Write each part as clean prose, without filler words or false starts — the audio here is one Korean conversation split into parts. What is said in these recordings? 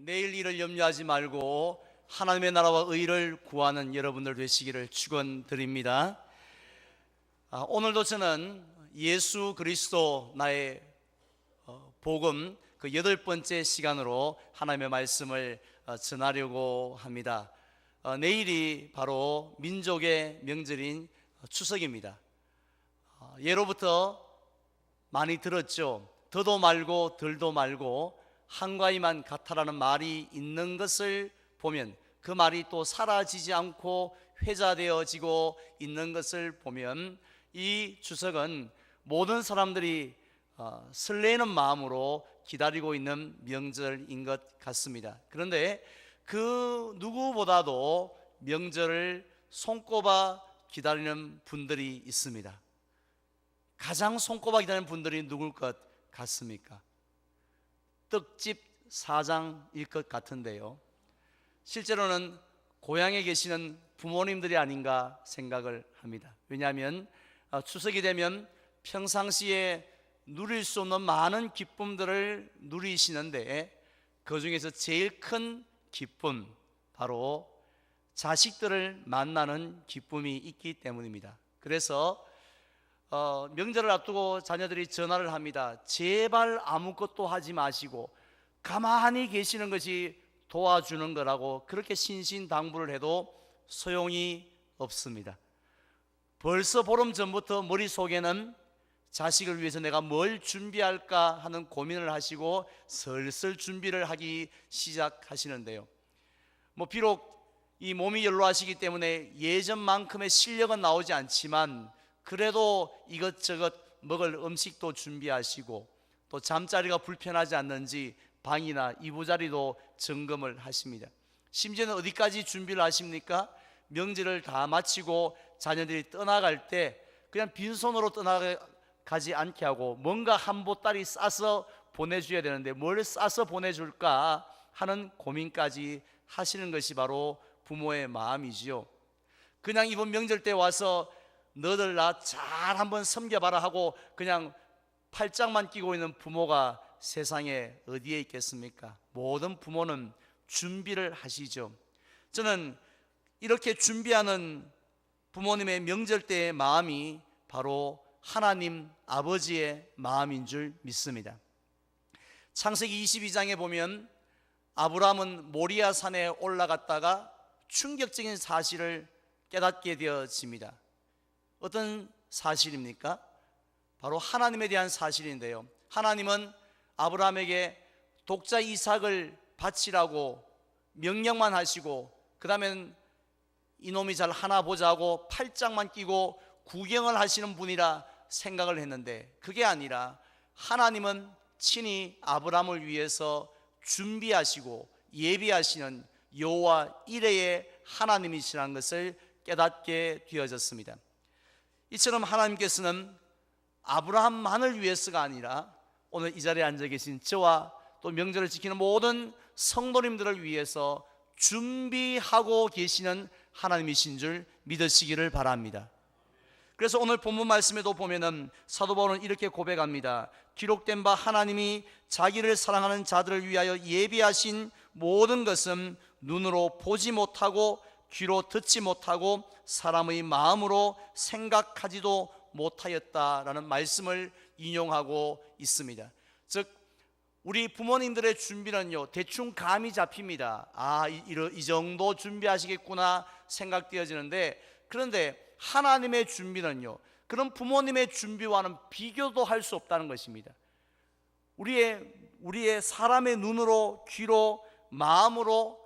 내일 일을 염려하지 말고 하나님의 나라와 의를 구하는 여러분들 되시기를 축원드립니다. 오늘도 저는 예수 그리스도 나의 복음 그 8번째 시간으로 하나님의 말씀을 전하려고 합니다. 내일이 바로 민족의 명절인 추석입니다. 예로부터 많이 들었죠. 더도 말고 덜도 말고 한가위만 같아라는 말이 있는 것을 보면, 그 말이 또 사라지지 않고 회자되어지고 있는 것을 보면 이 추석은 모든 사람들이 설레는 마음으로 기다리고 있는 명절인 것 같습니다. 그런데 그 누구보다도 명절을 손꼽아 기다리는 분들이 있습니다. 가장 손꼽아 기다리는 분들이 누굴 것 같습니까? 떡집 사장일 것 같은데요, 실제로는 고향에 계시는 부모님들이 아닌가 생각을 합니다. 왜냐하면 추석이 되면 평상시에 누릴 수 없는 많은 기쁨들을 누리시는데, 그 중에서 제일 큰 기쁨, 바로 자식들을 만나는 기쁨이 있기 때문입니다. 그래서 명절을 앞두고 자녀들이 전화를 합니다. 제발 아무것도 하지 마시고 가만히 계시는 것이 도와주는 거라고 그렇게 신신당부를 해도 소용이 없습니다. 벌써 보름 전부터 머릿속에는 자식을 위해서 내가 뭘 준비할까 하는 고민을 하시고 슬슬 준비를 하기 시작하시는데요, 비록 이 몸이 연로하시기 때문에 예전만큼의 실력은 나오지 않지만 그래도 이것저것 먹을 음식도 준비하시고, 또 잠자리가 불편하지 않는지 방이나 이부자리도 점검을 하십니다. 심지어는 어디까지 준비를 하십니까? 명절을 다 마치고 자녀들이 떠나갈 때 그냥 빈손으로 떠나가지 않게 하고 뭔가 한 보따리 싸서 보내줘야 되는데 뭘 싸서 보내줄까 하는 고민까지 하시는 것이 바로 부모의 마음이지요. 그냥 이번 명절 때 와서 너들 나 잘 한번 섬겨봐라 하고 그냥 팔짱만 끼고 있는 부모가 세상에 어디에 있겠습니까? 모든 부모는 준비를 하시죠. 저는 이렇게 준비하는 부모님의 명절 때의 마음이 바로 하나님 아버지의 마음인 줄 믿습니다. 창세기 22장에 보면 아브라함은 모리아 산에 올라갔다가 충격적인 사실을 깨닫게 되어집니다. 어떤 사실입니까? 바로 하나님에 대한 사실인데요, 하나님은 아브라함에게 독자 이삭을 바치라고 명령만 하시고 그 다음엔 이놈이 잘 하나 보자고 팔짱만 끼고 구경을 하시는 분이라 생각을 했는데, 그게 아니라 하나님은 친히 아브라함을 위해서 준비하시고 예비하시는 여호와 이레의 하나님이시라는 것을 깨닫게 되어졌습니다. 이처럼 하나님께서는 아브라함만을 위해서가 아니라 오늘 이 자리에 앉아 계신 저와 또 명절을 지키는 모든 성도님들을 위해서 준비하고 계시는 하나님이신 줄 믿으시기를 바랍니다. 그래서 오늘 본문 말씀에도 보면은 사도 바울은 이렇게 고백합니다. 기록된 바 하나님이 자기를 사랑하는 자들을 위하여 예비하신 모든 것은 눈으로 보지 못하고 귀로 듣지 못하고 사람의 마음으로 생각하지도 못하였다라는 말씀을 인용하고 있습니다. 즉 우리 부모님들의 준비는요 대충 감이 잡힙니다. 이 정도 준비하시겠구나 생각되어지는데, 그런데 하나님의 준비는요 그런 부모님의 준비와는 비교도 할 수 없다는 것입니다. 우리의 사람의 눈으로 귀로 마음으로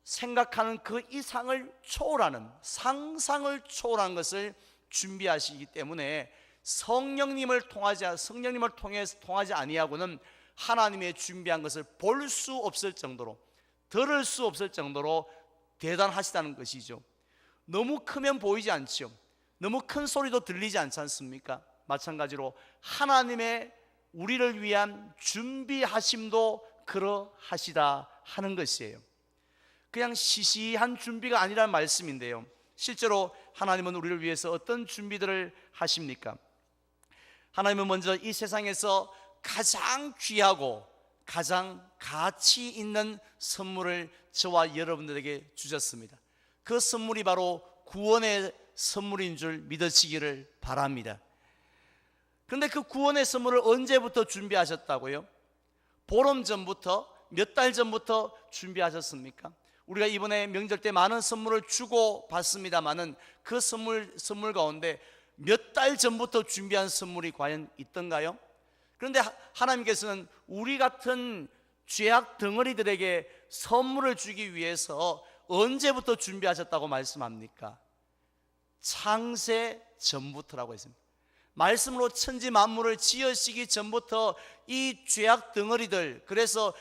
생각하는 그 이상을 초월하는, 상상을 초월한 것을 준비하시기 때문에 성령님을 통해서 통하지 아니하고는 하나님의 준비한 것을 볼 수 없을 정도로, 들을 수 없을 정도로 대단하시다는 것이죠. 너무 크면 보이지 않죠. 너무 큰 소리도 들리지 않지 않습니까? 마찬가지로 하나님의 우리를 위한 준비하심도 그러하시다 하는 것이에요. 그냥 시시한 준비가 아니라는 말씀인데요, 실제로 하나님은 우리를 위해서 어떤 준비들을 하십니까? 하나님은 먼저 이 세상에서 가장 귀하고 가장 가치 있는 선물을 저와 여러분들에게 주셨습니다. 그 선물이 바로 구원의 선물인 줄 믿으시기를 바랍니다. 그런데 그 구원의 선물을 언제부터 준비하셨다고요? 보름 전부터, 몇 달 전부터 준비하셨습니까? 우리가 이번에 명절 때 많은 선물을 주고 받습니다마는 그 선물 가운데 몇 달 전부터 준비한 선물이 과연 있던가요? 그런데 하나님께서는 우리 같은 죄악 덩어리들에게 선물을 주기 위해서 언제부터 준비하셨다고 말씀합니까? 창세 전부터라고 했습니다. 말씀으로 천지 만물을 지으시기 전부터 이 죄악 덩어리들, 그래서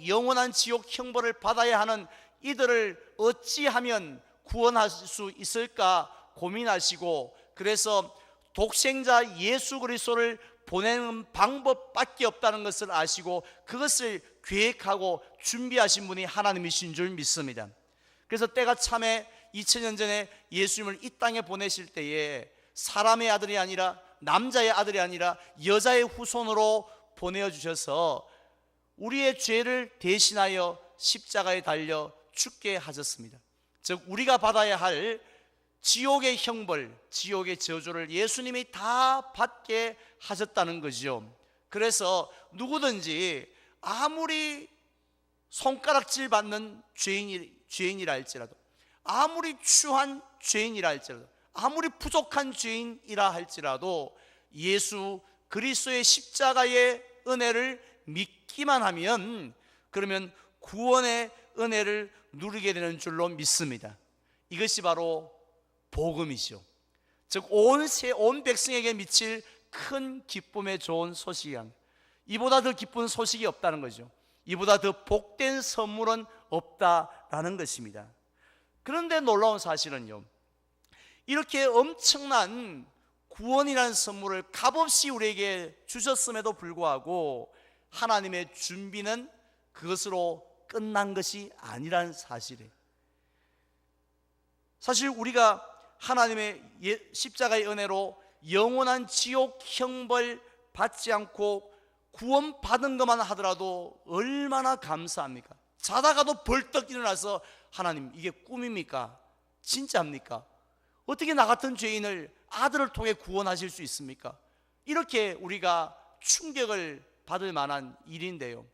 영원한 지옥 형벌을 받아야 하는 이들을 어찌하면 구원할 수 있을까 고민하시고, 그래서 독생자 예수 그리스도를 보내는 방법밖에 없다는 것을 아시고 그것을 계획하고 준비하신 분이 하나님이신 줄 믿습니다. 그래서 때가 참에 2000년 전에 예수님을 이 땅에 보내실 때에 사람의 아들이 아니라, 남자의 아들이 아니라 여자의 후손으로 보내주셔서 우리의 죄를 대신하여 십자가에 달려 죽게 하셨습니다. 즉 우리가 받아야 할 지옥의 형벌, 지옥의 저주를 예수님이 다 받게 하셨다는 거죠. 그래서 누구든지 아무리 손가락질 받는 죄인이라 할지라도, 아무리 추한 죄인이라 할지라도, 아무리 부족한 죄인이라 할지라도 예수 그리스도의 십자가의 은혜를 믿기만 하면 그러면 구원의 은혜를 누리게 되는 줄로 믿습니다. 이것이 바로 복음이죠. 즉 온 백성에게 미칠 큰 기쁨의 좋은 소식이야. 이보다 더 기쁜 소식이 없다는 거죠. 이보다 더 복된 선물은 없다라는 것입니다. 그런데 놀라운 사실은요, 이렇게 엄청난 구원이라는 선물을 값없이 우리에게 주셨음에도 불구하고 하나님의 준비는 그것으로 끝난 것이 아니라는 사실이에요. 사실 우리가 하나님의 십자가의 은혜로 영원한 지옥 형벌 받지 않고 구원받은 것만 하더라도 얼마나 감사합니까? 자다가도 벌떡 일어나서 하나님, 이게 꿈입니까? 진짜입니까? 어떻게 나 같은 죄인을 아들을 통해 구원하실 수 있습니까? 이렇게 우리가 충격을 받을 만한 일인데요,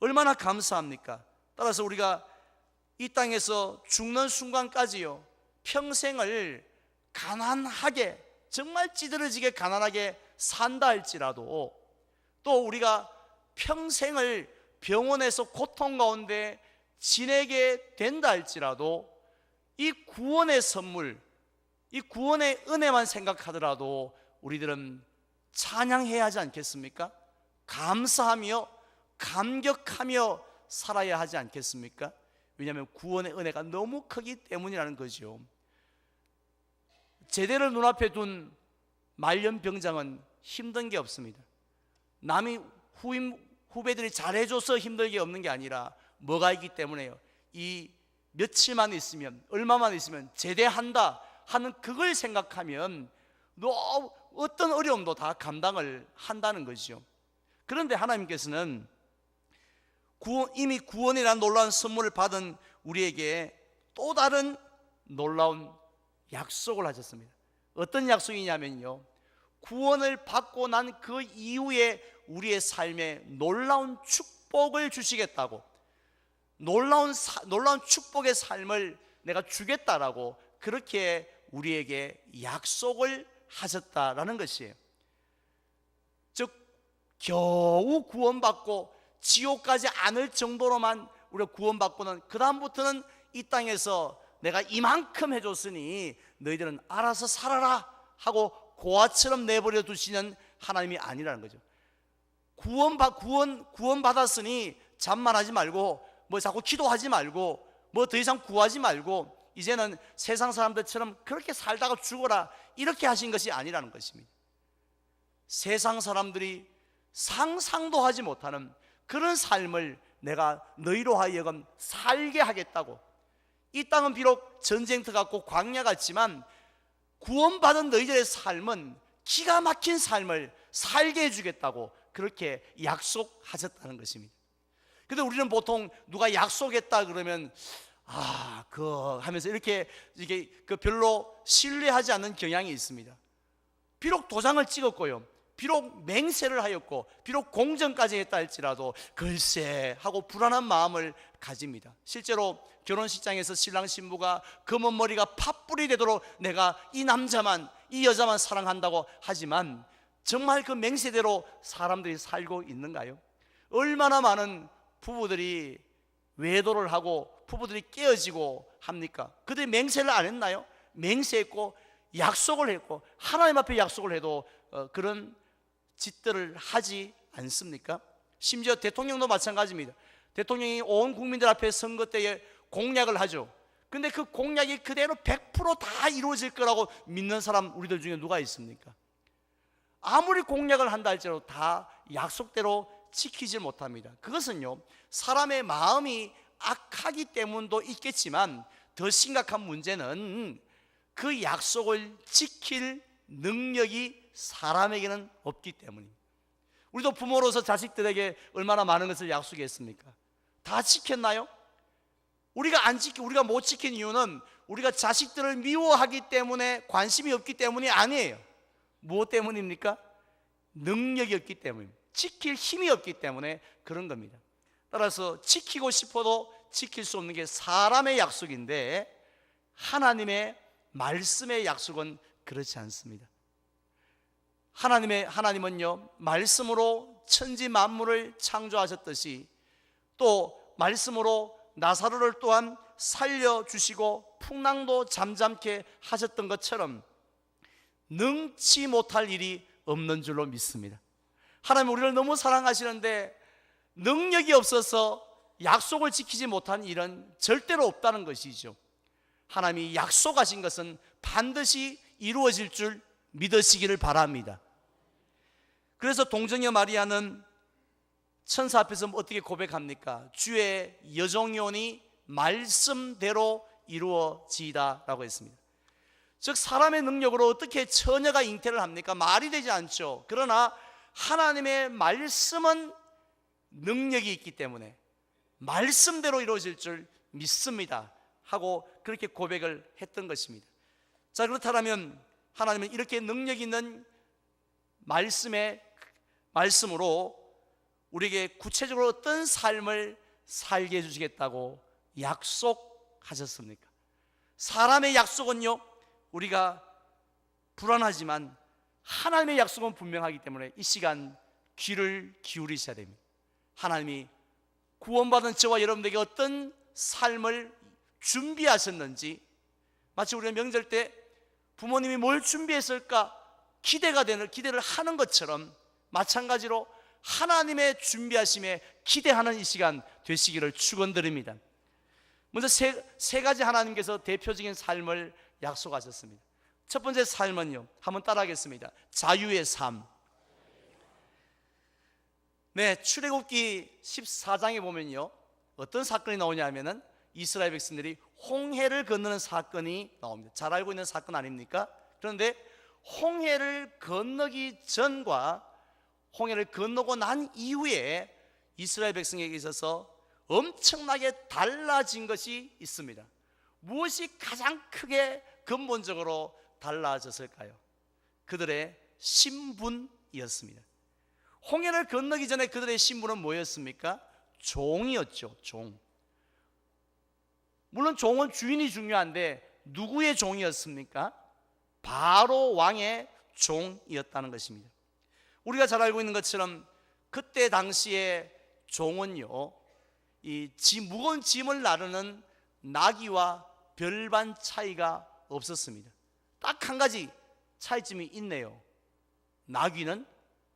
얼마나 감사합니까? 따라서 우리가 이 땅에서 죽는 순간까지요, 평생을 가난하게, 정말 찌들어지게 가난하게 산다 할지라도, 또 우리가 평생을 병원에서 고통 가운데 지내게 된다 할지라도 이 구원의 선물, 이 구원의 은혜만 생각하더라도 우리들은 찬양해야 하지 않겠습니까? 감사하며 감격하며 살아야 하지 않겠습니까? 왜냐하면 구원의 은혜가 너무 크기 때문이라는 거죠. 제대를 눈앞에 둔 말년병장은 힘든 게 없습니다. 남이 후배들이 잘해줘서 힘든 게 없는 게 아니라 뭐가 있기 때문에요. 이 며칠만 있으면, 얼마만 있으면 제대한다 하는 그걸 생각하면 어떤 어려움도 다 감당을 한다는 거죠. 그런데 하나님께서는 이미 구원이라는 놀라운 선물을 받은 우리에게 또 다른 놀라운 약속을 하셨습니다. 어떤 약속이냐면요, 구원을 받고 난 그 이후에 우리의 삶에 놀라운 축복을 주시겠다고, 놀라운 축복의 삶을 내가 주겠다라고 그렇게 우리에게 약속을 하셨다라는 것이에요. 즉 겨우 구원받고 지옥까지 않을 정도로만 우리가 구원받고는 그 다음부터는 이 땅에서 내가 이만큼 해줬으니 너희들은 알아서 살아라 하고 고아처럼 내버려 두시는 하나님이 아니라는 거죠. 구원받았으니 잠만 하지 말고 뭐 자꾸 기도하지 말고 뭐 더 이상 구하지 말고 이제는 세상 사람들처럼 그렇게 살다가 죽어라, 이렇게 하신 것이 아니라는 것입니다. 세상 사람들이 상상도 하지 못하는 그런 삶을 내가 너희로 하여금 살게 하겠다고, 이 땅은 비록 전쟁터 같고 광야 같지만 구원받은 너희들의 삶은 기가 막힌 삶을 살게 해주겠다고 그렇게 약속하셨다는 것입니다. 근데 우리는 보통 누가 약속했다 그러면 하면서 이게 별로 신뢰하지 않는 경향이 있습니다. 비록 도장을 찍었고요, 비록 맹세를 하였고, 비록 공정까지 했다 할지라도 글쎄 하고 불안한 마음을 가집니다. 실제로 결혼식장에서 신랑 신부가 검은 머리가 팥불이 되도록 내가 이 남자만, 이 여자만 사랑한다고 하지만 정말 그 맹세대로 사람들이 살고 있는가요? 얼마나 많은 부부들이 외도를 하고 부부들이 깨어지고 합니까? 그들이 맹세를 안 했나요? 맹세했고 약속을 했고 하나님 앞에 약속을 해도 그런 짓들을 하지 않습니까? 심지어 대통령도 마찬가지입니다. 대통령이 온 국민들 앞에 선거 때에 공약을 하죠. 근데 그 공약이 그대로 100%다 이루어질 거라고 믿는 사람 우리들 중에 누가 있습니까? 아무리 공약을 한다 할지라도 다 약속대로 지키지 못합니다. 그것은요, 사람의 마음이 악하기 때문도 있겠지만 더 심각한 문제는 그 약속을 지킬 능력이 사람에게는 없기 때문입니다. 우리도 부모로서 자식들에게 얼마나 많은 것을 약속했습니까? 다 지켰나요? 우리가 못 지킨 이유는 우리가 자식들을 미워하기 때문에, 관심이 없기 때문이 아니에요. 무엇 때문입니까? 능력이 없기 때문입니다. 지킬 힘이 없기 때문에 그런 겁니다. 따라서 지키고 싶어도 지킬 수 없는 게 사람의 약속인데 하나님의 말씀의 약속은 그렇지 않습니다. 하나님은요, 말씀으로 천지 만물을 창조하셨듯이 또 말씀으로 나사로를 또한 살려주시고 풍랑도 잠잠케 하셨던 것처럼 능치 못할 일이 없는 줄로 믿습니다. 하나님 우리를 너무 사랑하시는데 능력이 없어서 약속을 지키지 못한 일은 절대로 없다는 것이죠. 하나님이 약속하신 것은 반드시 이루어질 줄 믿으시기를 바랍니다. 그래서 동정녀 마리아는 천사 앞에서 어떻게 고백합니까? 주의 여종이오니 말씀대로 이루어지이다 라고 했습니다. 즉 사람의 능력으로 어떻게 처녀가 잉태를 합니까? 말이 되지 않죠. 그러나 하나님의 말씀은 능력이 있기 때문에 말씀대로 이루어질 줄 믿습니다 하고 그렇게 고백을 했던 것입니다. 자, 그렇다면 하나님은 이렇게 능력 있는 말씀으로 우리에게 구체적으로 어떤 삶을 살게 해주시겠다고 약속하셨습니까? 사람의 약속은요, 우리가 불안하지만 하나님의 약속은 분명하기 때문에 이 시간 귀를 기울이셔야 됩니다. 하나님이 구원받은 저와 여러분들에게 어떤 삶을 준비하셨는지, 마치 우리가 명절 때 부모님이 뭘 준비했을까 기대를 하는 것처럼 마찬가지로 하나님의 준비하심에 기대하는 이 시간 되시기를 축원드립니다. 먼저 세 가지 하나님께서 대표적인 삶을 약속하셨습니다. 첫 번째 삶은요, 한번 따라하겠습니다. 자유의 삶. 네, 출애굽기 14장에 보면요, 어떤 사건이 나오냐면은 이스라엘 백성들이 홍해를 건너는 사건이 나옵니다. 잘 알고 있는 사건 아닙니까? 그런데 홍해를 건너기 전과 홍해를 건너고 난 이후에 이스라엘 백성에게 있어서 엄청나게 달라진 것이 있습니다. 무엇이 가장 크게 근본적으로 달라졌을까요? 그들의 신분이었습니다. 홍해를 건너기 전에 그들의 신분은 뭐였습니까? 종이었죠. 종. 물론 종은 주인이 중요한데 누구의 종이었습니까? 바로 왕의 종이었다는 것입니다. 우리가 잘 알고 있는 것처럼 그때 당시에 종은요, 이 무거운 짐을 나르는 나귀와 별반 차이가 없었습니다. 딱 한 가지 차이점이 있네요. 나귀는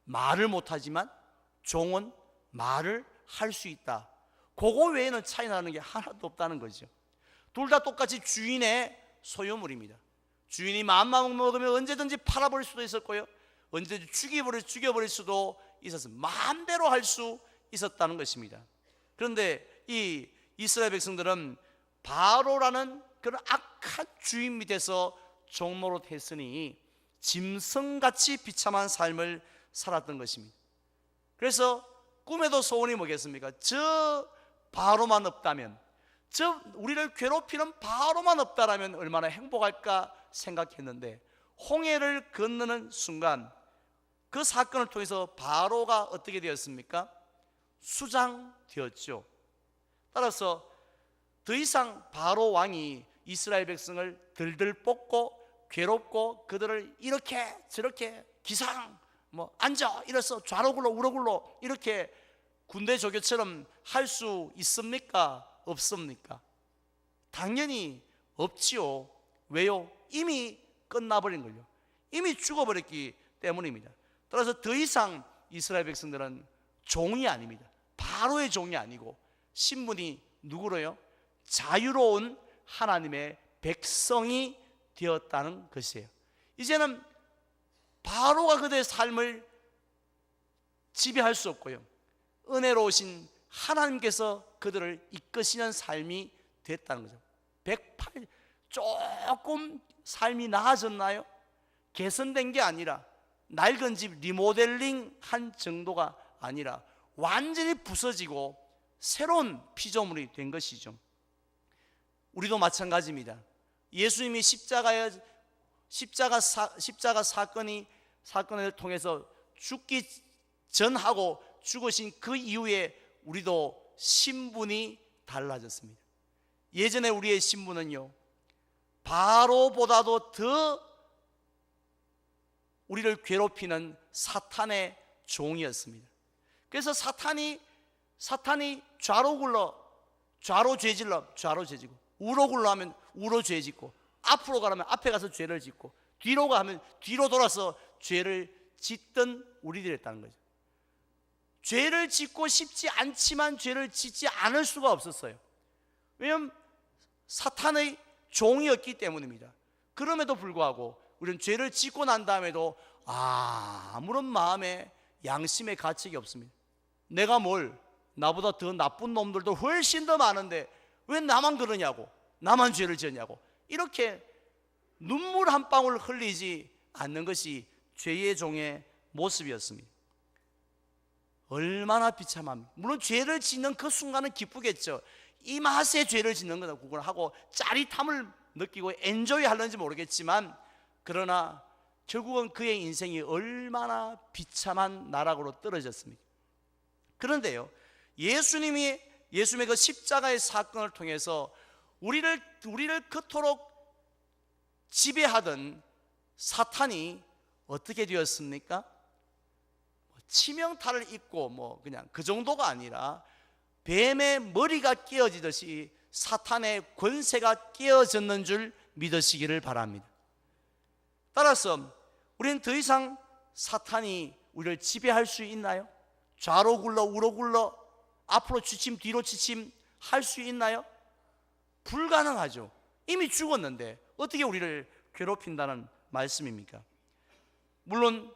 말을 못하지만 종은 말을 할 수 있다. 그거 외에는 차이 나는 게 하나도 없다는 거죠. 둘 다 똑같이 주인의 소유물입니다. 주인이 마음만 먹으면 언제든지 팔아버릴 수도 있었고요, 언제든지 죽여버릴 수도 있었어요. 마음대로 할 수 있었다는 것입니다. 그런데 이 이스라엘 백성들은 바로라는 그런 악한 주인 밑에서 종노릇 했으니 짐승같이 비참한 삶을 살았던 것입니다. 그래서 꿈에도 소원이 뭐겠습니까? 저 바로만 없다면, 저 우리를 괴롭히는 바로만 없다라면 얼마나 행복할까 생각했는데, 홍해를 건너는 순간 그 사건을 통해서 바로가 어떻게 되었습니까? 수장되었죠. 따라서 더 이상 바로 왕이 이스라엘 백성을 들들 뽑고 괴롭고 그들을 이렇게 저렇게 기상 앉아 일어서 좌로 굴러 우로 굴러 이렇게 군대 조교처럼 할 수 있습니까? 없습니까? 당연히 없지요. 왜요? 이미 끝나버린 걸요. 이미 죽어버렸기 때문입니다. 따라서 더 이상 이스라엘 백성들은 종이 아닙니다. 바로의 종이 아니고 신분이 누구로요? 자유로운 하나님의 백성이 되었다는 것이에요. 이제는 바로가 그들의 삶을 지배할 수 없고요, 은혜로우신 하나님께서 그들을 이끄시는 삶이 됐다는 거죠. 108 조금 삶이 나아졌나요? 개선된 게 아니라, 낡은 집 리모델링 한 정도가 아니라 완전히 부서지고 새로운 피조물이 된 것이죠. 우리도 마찬가지입니다. 예수님이 십자가 사건을 통해서 죽기 전하고 죽으신 그 이후에 우리도 신분이 달라졌습니다. 예전에 우리의 신분은요, 바로보다도 더 우리를 괴롭히는 사탄의 종이었습니다. 그래서 사탄이 좌로 굴러 좌로 죄질러 좌로 죄지고, 우로 굴러 하면 우로 죄짓고, 앞으로 가라면 앞에 가서 죄를 짓고, 뒤로 가면 뒤로 돌아서 죄를 짓던 우리들이었다는 거죠. 죄를 짓고 싶지 않지만 죄를 짓지 않을 수가 없었어요. 왜냐하면 사탄의 종이었기 때문입니다. 그럼에도 불구하고 우리는 죄를 짓고 난 다음에도 아무런 마음에 양심의 가책이 없습니다. 내가 나보다 더 나쁜 놈들도 훨씬 더 많은데 왜 나만 그러냐고, 나만 죄를 지었냐고, 이렇게 눈물 한 방울 흘리지 않는 것이 죄의 종의 모습이었습니다. 얼마나 비참합니까? 물론 죄를 짓는 그 순간은 기쁘겠죠. 이 맛에 죄를 짓는 거다 하고 짜릿함을 느끼고 엔조이 하는지 모르겠지만, 그러나 결국은 그의 인생이 얼마나 비참한 나락으로 떨어졌습니까? 그런데요, 예수님의 그 십자가의 사건을 통해서 우리를 그토록 지배하던 사탄이 어떻게 되었습니까? 치명타를 입고 그냥 그 정도가 아니라 뱀의 머리가 깨어지듯이 사탄의 권세가 깨어졌는 줄 믿으시기를 바랍니다. 따라서 우리는 더 이상 사탄이 우리를 지배할 수 있나요? 좌로 굴러 우로 굴러 앞으로 치침 뒤로 치침 할 수 있나요? 불가능하죠. 이미 죽었는데 어떻게 우리를 괴롭힌다는 말씀입니까? 물론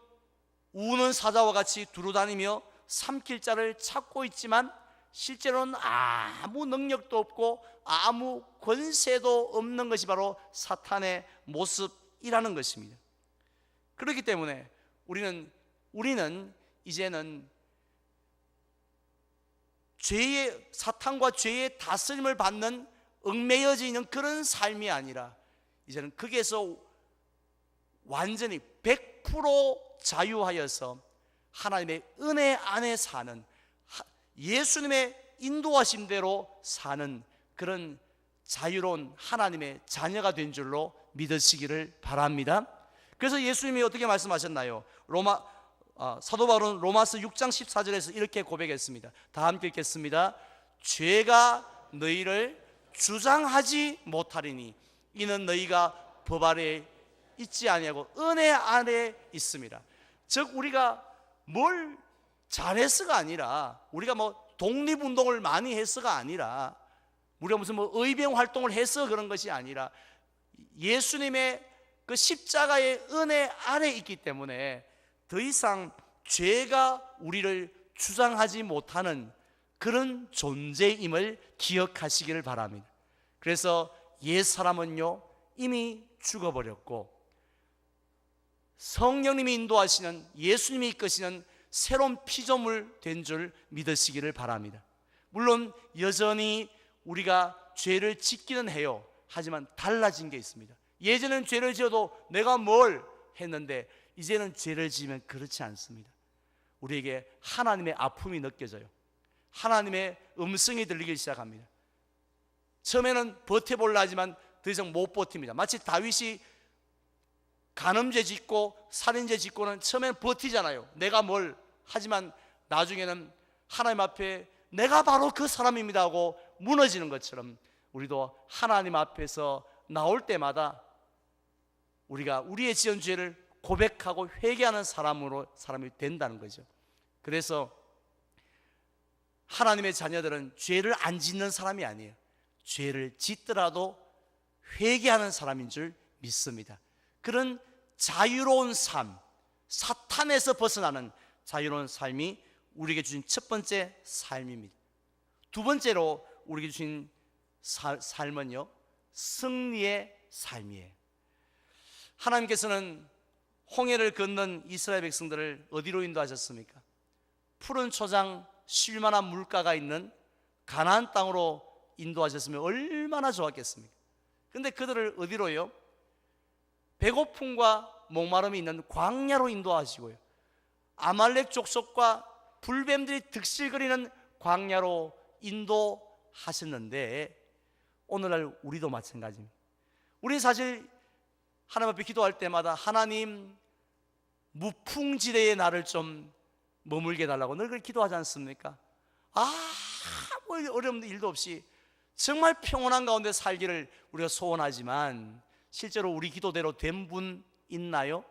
우는 사자와 같이 두루다니며 삼킬 자를 찾고 있지만 실제로는 아무 능력도 없고 아무 권세도 없는 것이 바로 사탄의 모습이라는 것입니다. 그렇기 때문에 우리는 이제는 사탄과 죄의 다스림을 받는 얽매여져 있는 그런 삶이 아니라 이제는 거기에서 완전히 100% 자유하여서 하나님의 은혜 안에 사는, 예수님의 인도하심대로 사는 그런 자유로운 하나님의 자녀가 된 줄로 믿으시기를 바랍니다. 그래서 예수님이 어떻게 말씀하셨나요? 사도 바울은 로마서 6장 14절에서 이렇게 고백했습니다. 다 함께 읽겠습니다. 죄가 너희를 주장하지 못하리니 이는 너희가 법 아래 있지 아니하고 은혜 안에 있습니다. 즉 우리가 뭘 잘해서가 아니라, 우리가 독립운동을 많이 해서가 아니라, 우리가 무슨 의병 활동을 해서 그런 것이 아니라 예수님의 그 십자가의 은혜 아래 있기 때문에 더 이상 죄가 우리를 주장하지 못하는 그런 존재임을 기억하시기를 바랍니다. 그래서 옛사람은요 이미 죽어버렸고 성령님이 인도하시는, 예수님이 이끄시는 새로운 피조물 된 줄 믿으시기를 바랍니다. 물론 여전히 우리가 죄를 짓기는 해요. 하지만 달라진 게 있습니다. 예전에는 죄를 지어도 내가 뭘 했는데 이제는 죄를 지으면 그렇지 않습니다. 우리에게 하나님의 아픔이 느껴져요. 하나님의 음성이 들리기 시작합니다. 처음에는 버텨보려 하지만 더 이상 못 버팁니다. 마치 다윗이 간음죄 짓고 살인죄 짓고는 처음에는 버티잖아요. 내가 뭘 하지만 나중에는 하나님 앞에 내가 바로 그 사람입니다 하고 무너지는 것처럼 우리도 하나님 앞에서 나올 때마다 우리가 우리의 지은 죄를 고백하고 회개하는 사람이 된다는 거죠. 그래서 하나님의 자녀들은 죄를 안 짓는 사람이 아니에요. 죄를 짓더라도 회개하는 사람인 줄 믿습니다. 그런 자유로운 삶, 사탄에서 벗어나는 자유로운 삶이 우리에게 주신 첫 번째 삶입니다. 두 번째로 우리에게 주신 삶은요, 승리의 삶이에요. 하나님께서는 홍해를 건넌 이스라엘 백성들을 어디로 인도하셨습니까? 푸른 초장 쉴만한 물가가 있는 가나안 땅으로 인도하셨으면 얼마나 좋았겠습니까? 그런데 그들을 어디로요? 배고픔과 목마름이 있는 광야로 인도하시고요, 아말렉 족속과 불뱀들이 득실거리는 광야로 인도하셨는데 오늘날 우리도 마찬가지입니다. 우리는 사실 하나님 앞에 기도할 때마다 하나님, 무풍지대에 나를 좀 머물게 해달라고 늘 그렇게 기도하지 않습니까? 아무 어려운 일도 없이 정말 평온한 가운데 살기를 우리가 소원하지만 실제로 우리 기도대로 된 분 있나요?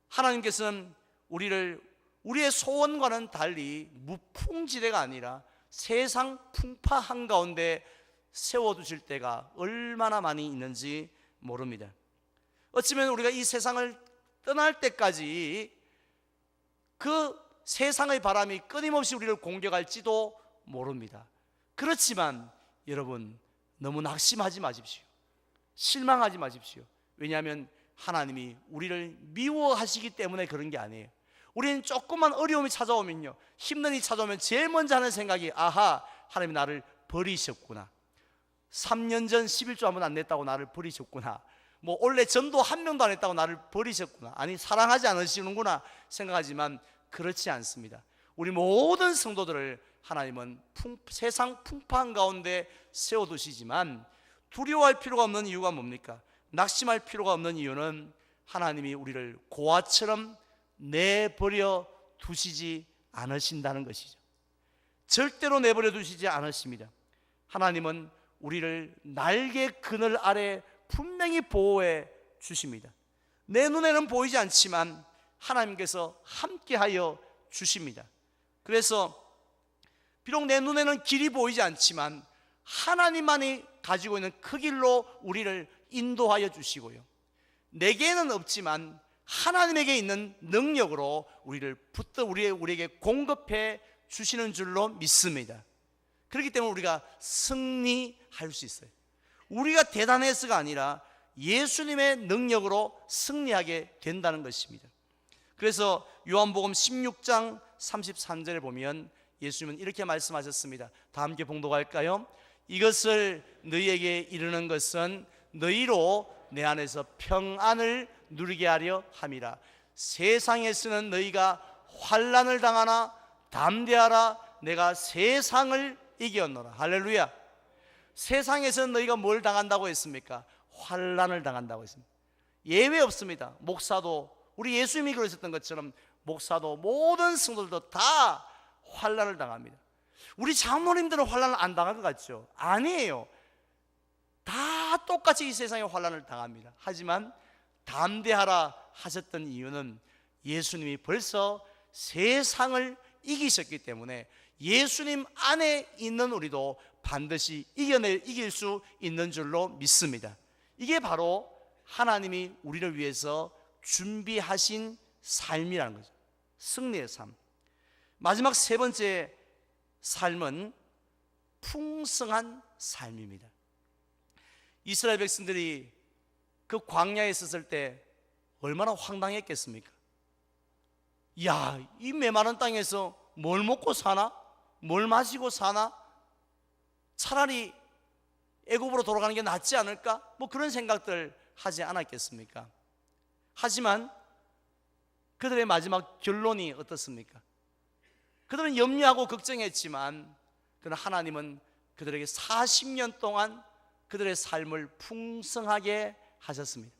하나님께서는 우리의 소원과는 달리 무풍지대가 아니라 세상 풍파 한가운데 세워두실 때가 얼마나 많이 있는지 모릅니다. 어쩌면 우리가 이 세상을 떠날 때까지 그 세상의 바람이 끊임없이 우리를 공격할지도 모릅니다. 그렇지만 여러분, 너무 낙심하지 마십시오. 실망하지 마십시오. 왜냐하면 하나님이 우리를 미워하시기 때문에 그런 게 아니에요. 우리는 조금만 어려움이 찾아오면요, 힘든 일이 찾아오면 제일 먼저 하는 생각이 하나님이 나를 버리셨구나. 3년 전 11조 한 번 안 냈다고 나를 버리셨구나. 원래 전도 한 명도 안 했다고 나를 버리셨구나. 아니, 사랑하지 않으시는구나 생각하지만 그렇지 않습니다. 우리 모든 성도들을 하나님은 세상 풍파한 가운데 세워두시지만 두려워할 필요가 없는 이유가 뭡니까? 낙심할 필요가 없는 이유는 하나님이 우리를 고아처럼 내버려 두시지 않으신다는 것이죠. 절대로 내버려 두시지 않으십니다. 하나님은 우리를 날개 그늘 아래 분명히 보호해 주십니다. 내 눈에는 보이지 않지만 하나님께서 함께하여 주십니다. 그래서 비록 내 눈에는 길이 보이지 않지만 하나님만이 가지고 있는 그 길로 우리를 인도하여 주시고요, 내게는 없지만 하나님에게 있는 능력으로 우리에게 공급해 주시는 줄로 믿습니다. 그렇기 때문에 우리가 승리할 수 있어요. 우리가 대단해서가 아니라 예수님의 능력으로 승리하게 된다는 것입니다. 그래서 요한복음 16장 33절에 보면 예수님은 이렇게 말씀하셨습니다. 다 함께 봉독할까요? 이것을 너희에게 이르는 것은 너희로 내 안에서 평안을 누리게 하려 함이라. 세상에서는 너희가 환난을 당하나 담대하라, 내가 세상을 이겼노라. 할렐루야. 세상에서는 너희가 뭘 당한다고 했습니까? 환난을 당한다고 했습니다. 예외 없습니다. 목사도, 우리 예수님이 그러셨던 것처럼 목사도, 모든 성도들도 다 환난을 당합니다. 우리 장로님들은 환난을 안 당할 것 같죠? 아니에요. 다 똑같이 이 세상에 환난을 당합니다. 하지만 담대하라 하셨던 이유는 예수님이 벌써 세상을 이기셨기 때문에 예수님 안에 있는 우리도 반드시 이길 수 있는 줄로 믿습니다. 이게 바로 하나님이 우리를 위해서 준비하신 삶이라는 거죠. 승리의 삶. 마지막 세 번째 삶은 풍성한 삶입니다. 이스라엘 백성들이 그 광야에 있었을 때 얼마나 황당했겠습니까? 야, 이 메마른 땅에서 뭘 먹고 사나? 뭘 마시고 사나? 차라리 애굽으로 돌아가는 게 낫지 않을까? 뭐 그런 생각들 하지 않았겠습니까? 하지만 그들의 마지막 결론이 어떻습니까? 그들은 염려하고 걱정했지만 그러나 하나님은 그들에게 40년 동안 그들의 삶을 풍성하게 하셨습니다.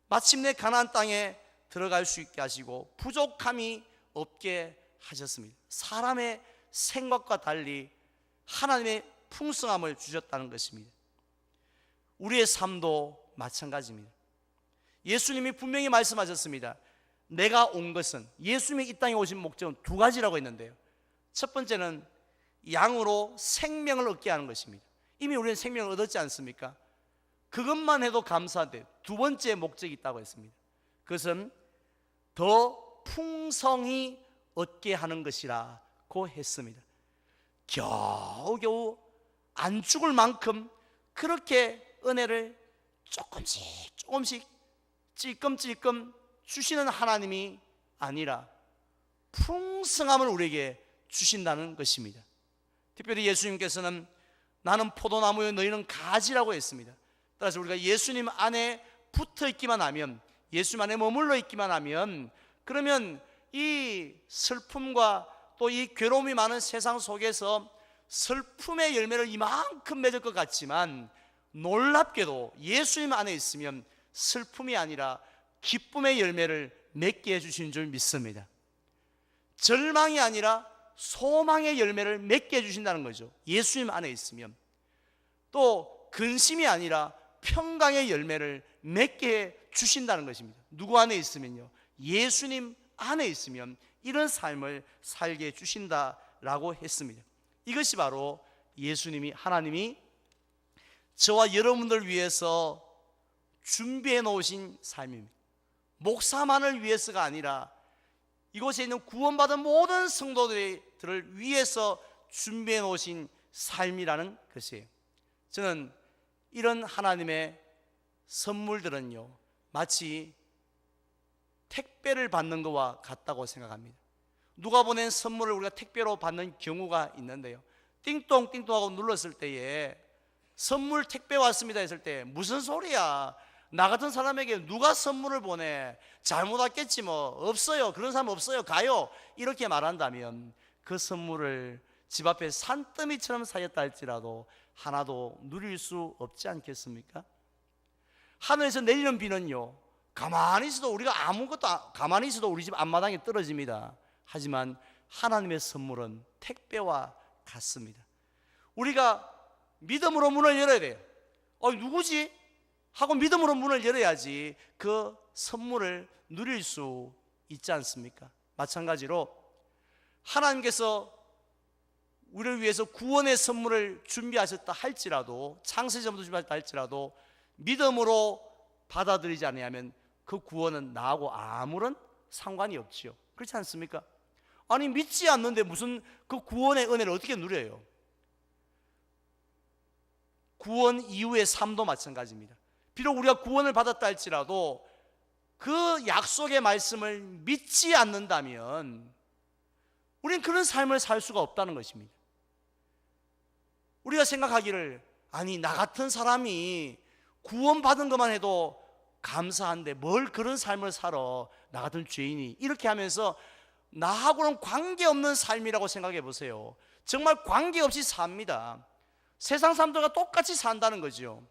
마침내 가나안 땅에 들어갈 수 있게 하시고 부족함이 없게 하셨습니다. 사람의 생각과 달리 하나님의 풍성함을 주셨다는 것입니다. 우리의 삶도 마찬가지입니다. 예수님이 분명히 말씀하셨습니다. 내가 온 것은, 예수님이 이 땅에 오신 목적은 두 가지라고 했는데요, 첫 번째는 양으로 생명을 얻게 하는 것입니다. 이미 우리는 생명을 얻었지 않습니까? 그것만 해도 감사한데 두 번째 목적이 있다고 했습니다. 그것은 더 풍성히 얻게 하는 것이라고 했습니다. 겨우겨우 안 죽을 만큼 그렇게 은혜를 조금씩 조금씩 찔끔찔끔 주시는 하나님이 아니라 풍성함을 우리에게 주신다는 것입니다. 특별히 예수님께서는 나는 포도나무요 너희는 가지라고 했습니다. 따라서 우리가 예수님 안에 붙어 있기만 하면, 예수님 안에 머물러 있기만 하면, 그러면 이 슬픔과 또 이 괴로움이 많은 세상 속에서 슬픔의 열매를 이만큼 맺을 것 같지만 놀랍게도 예수님 안에 있으면 슬픔이 아니라 기쁨의 열매를 맺게 해주신 줄 믿습니다. 절망이 아니라 소망의 열매를 맺게 해주신다는 거죠. 예수님 안에 있으면. 또 근심이 아니라 평강의 열매를 맺게 해주신다는 것입니다. 누구 안에 있으면요? 예수님 안에 있으면 이런 삶을 살게 해주신다라고 했습니다. 이것이 바로 예수님이, 하나님이 저와 여러분들 위해서 준비해 놓으신 삶입니다. 목사만을 위해서가 아니라 이곳에 있는 구원받은 모든 성도들을 위해서 준비해 놓으신 삶이라는 것이에요. 저는 이런 하나님의 선물들은요, 마치 택배를 받는 것과 같다고 생각합니다. 누가 보낸 선물을 우리가 택배로 받는 경우가 있는데요, 띵동 띵동하고 눌렀을 때에 선물 택배 왔습니다 했을 때 무슨 소리야, 나 같은 사람에게 누가 선물을 보내, 잘못 왔겠지 뭐, 없어요, 그런 사람 없어요, 가요, 이렇게 말한다면 그 선물을 집 앞에 산더미처럼 쌓였다 할지라도 하나도 누릴 수 없지 않겠습니까? 하늘에서 내리는 비는요, 가만히 있어도 우리가 아무것도, 가만히 있어도 우리 집 앞마당에 떨어집니다. 하지만 하나님의 선물은 택배와 같습니다. 우리가 믿음으로 문을 열어야 돼요. 누구지? 하고 믿음으로 문을 열어야지 그 선물을 누릴 수 있지 않습니까? 마찬가지로 하나님께서 우리를 위해서 구원의 선물을 준비하셨다 할지라도, 창세전부터 준비하셨다 할지라도 믿음으로 받아들이지 않으면 그 구원은 나하고 아무런 상관이 없지요. 그렇지 않습니까? 아니, 믿지 않는데 무슨 그 구원의 은혜를 어떻게 누려요? 구원 이후의 삶도 마찬가지입니다. 비록 우리가 구원을 받았다 할지라도 그 약속의 말씀을 믿지 않는다면 우리는 그런 삶을 살 수가 없다는 것입니다. 우리가 생각하기를, 아니, 나 같은 사람이 구원받은 것만 해도 감사한데 뭘 그런 삶을 살아, 나 같은 죄인이, 이렇게 하면서 나하고는 관계없는 삶이라고 생각해 보세요. 정말 관계없이 삽니다. 세상 사람들과 똑같이 산다는 거죠.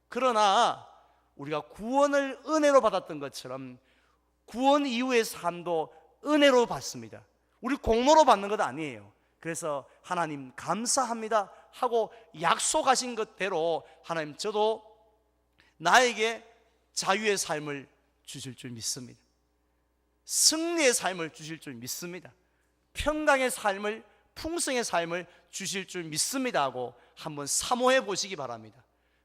그러나 우리가 구원을 은혜로 받았던 것처럼 구원 이후의 삶도 은혜로 받습니다. 우리 공로로 받는 것 아니에요. 그래서 하나님 감사합니다 하고 약속하신 것대로 하나님, 저도 나에게 자유의 삶을 주실 줄 믿습니다. 승리의 삶을 주실 줄 믿습니다. 평강의 삶을, 풍성의 삶을 주실 줄 믿습니다 하고 한번 사모해 보시기 바랍니다.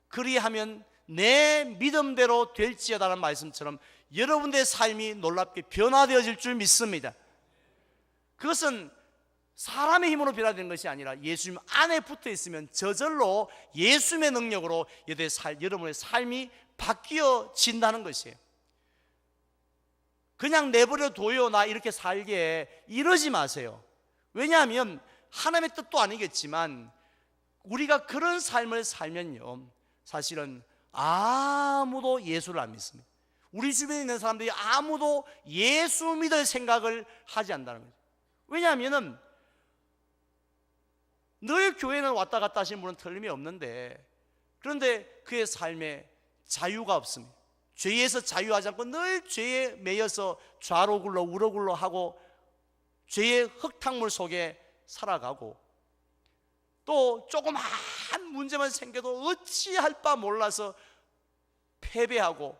그리하면 내 믿음대로 될지어다라는 말씀처럼 여러분의 삶이 놀랍게 변화되어질 줄 믿습니다. 그것은 사람의 힘으로 변화되는 것이 아니라 예수님 안에 붙어 있으면 저절로 예수님의 능력으로 여러분의 삶이 바뀌어진다는 것이에요. 그냥 내버려 둬요 나 이렇게 살게 이러지 마세요. 왜냐하면 하나님의 뜻도 아니겠지만 우리가 그런 삶을 살면요 사실은 아무도 예수를 안 믿습니다. 우리 주변에 있는 사람들이 아무도 예수 믿을 생각을 하지 않는다는 거죠. 왜냐하면 늘 교회는 왔다 갔다 하시는 분은 틀림이 없는데, 그런데 그의 삶에 자유가 없습니다. 죄에서 자유하지 않고 늘 죄에 매여서 좌로 굴러 우로 굴러 하고 죄의 흙탕물 속에 살아가고, 또 조그만 문제만 생겨도 어찌할 바 몰라서 패배하고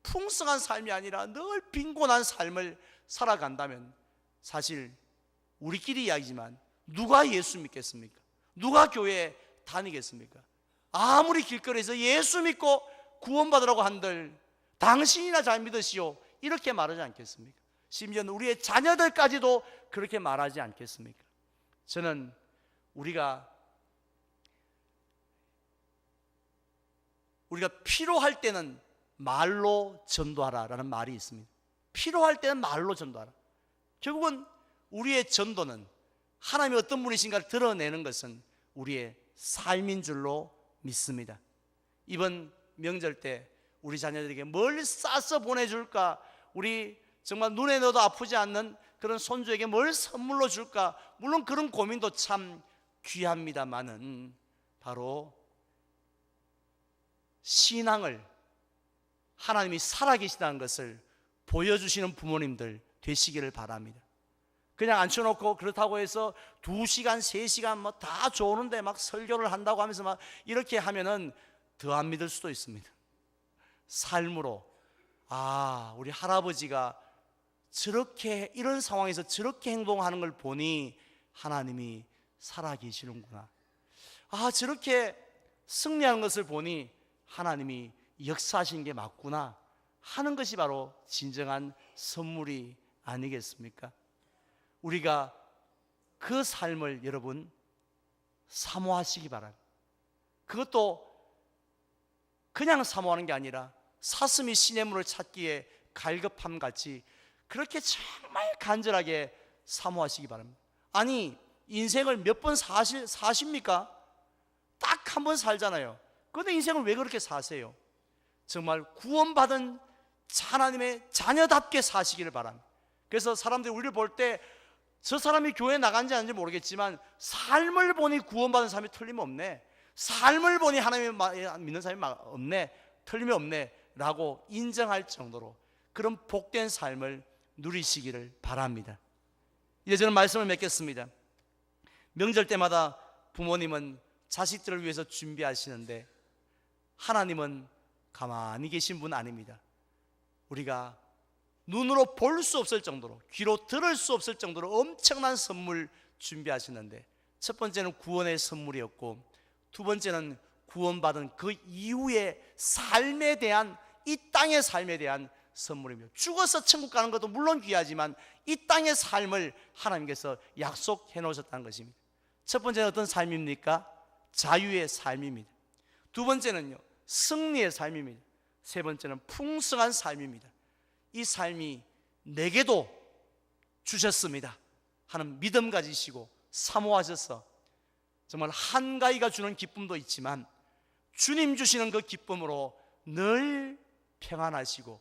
풍성한 삶이 아니라 늘 빈곤한 삶을 살아간다면 사실 우리끼리 이야기지만 누가 예수 믿겠습니까? 누가 교회에 다니겠습니까? 아무리 길거리에서 예수 믿고 구원받으라고 한들 당신이나 잘 믿으시오 이렇게 말하지 않겠습니까? 심지어는 우리의 자녀들까지도 그렇게 말하지 않겠습니까? 저는 우리가 필요할 때는 말로 전도하라라는 말이 있습니다. 필요할 때는 말로 전도하라. 결국은 우리의 전도는 하나님이 어떤 분이신가를 드러내는 것은 우리의 삶인 줄로 믿습니다. 이번 명절 때 우리 자녀들에게 뭘 싸서 보내줄까, 우리 정말 눈에 넣어도 아프지 않는 그런 손주에게 뭘 선물로 줄까, 물론 그런 고민도 참 귀합니다마는 바로 신앙을, 하나님이 살아계시다는 것을 보여주시는 부모님들 되시기를 바랍니다. 그냥 앉혀놓고 그렇다고 해서 2시간 3시간 뭐 다 좋은데 막 설교를 한다고 하면서 막 이렇게 하면은 더 안 믿을 수도 있습니다. 삶으로 우리 할아버지가 저렇게 이런 상황에서 저렇게 행동하는 걸 보니 하나님이 살아계시는구나, 저렇게 승리하는 것을 보니 하나님이 역사하신 게 맞구나 하는 것이 바로 진정한 선물이 아니겠습니까? 우리가 그 삶을 여러분 사모하시기 바랍니다. 그것도 그냥 사모하는 게 아니라 사슴이 시냇물을 찾기에 갈급함 같이 그렇게 정말 간절하게 사모하시기 바랍니다. 아니 인생을 몇 번 사십니까? 딱 한 번 살잖아요. 그런데 인생을 왜 그렇게 사세요? 정말 구원받은 하나님의 자녀답게 사시기를 바랍니다. 그래서 사람들이 우리를 볼 때 저 사람이 교회에 나간지 아닌지 모르겠지만 삶을 보니 구원받은 사람이 틀림없네, 삶을 보니 하나님을 믿는 사람이 없네, 틀림이 없네 라고 인정할 정도로 그런 복된 삶을 누리시기를 바랍니다. 이제 저는 말씀을 맺겠습니다. 명절 때마다 부모님은 자식들을 위해서 준비하시는데 하나님은 가만히 계신 분 아닙니다. 우리가 눈으로 볼 수 없을 정도로, 귀로 들을 수 없을 정도로 엄청난 선물 준비하시는데, 첫 번째는 구원의 선물이었고, 두 번째는 구원받은 그 이후의 삶에 대한, 이 땅의 삶에 대한 선물입니다. 죽어서 천국 가는 것도 물론 귀하지만 이 땅의 삶을 하나님께서 약속해 놓으셨다는 것입니다. 첫 번째는 어떤 삶입니까? 자유의 삶입니다. 두 번째는요, 승리의 삶입니다. 세 번째는 풍성한 삶입니다. 이 삶이 내게도 주셨습니다 하는 믿음 가지시고 사모하셔서 정말 한가위가 주는 기쁨도 있지만 주님 주시는 그 기쁨으로 늘 평안하시고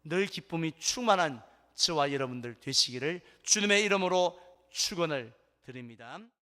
늘 기쁨이 충만한 저와 여러분들 되시기를 주님의 이름으로 축원을 드립니다.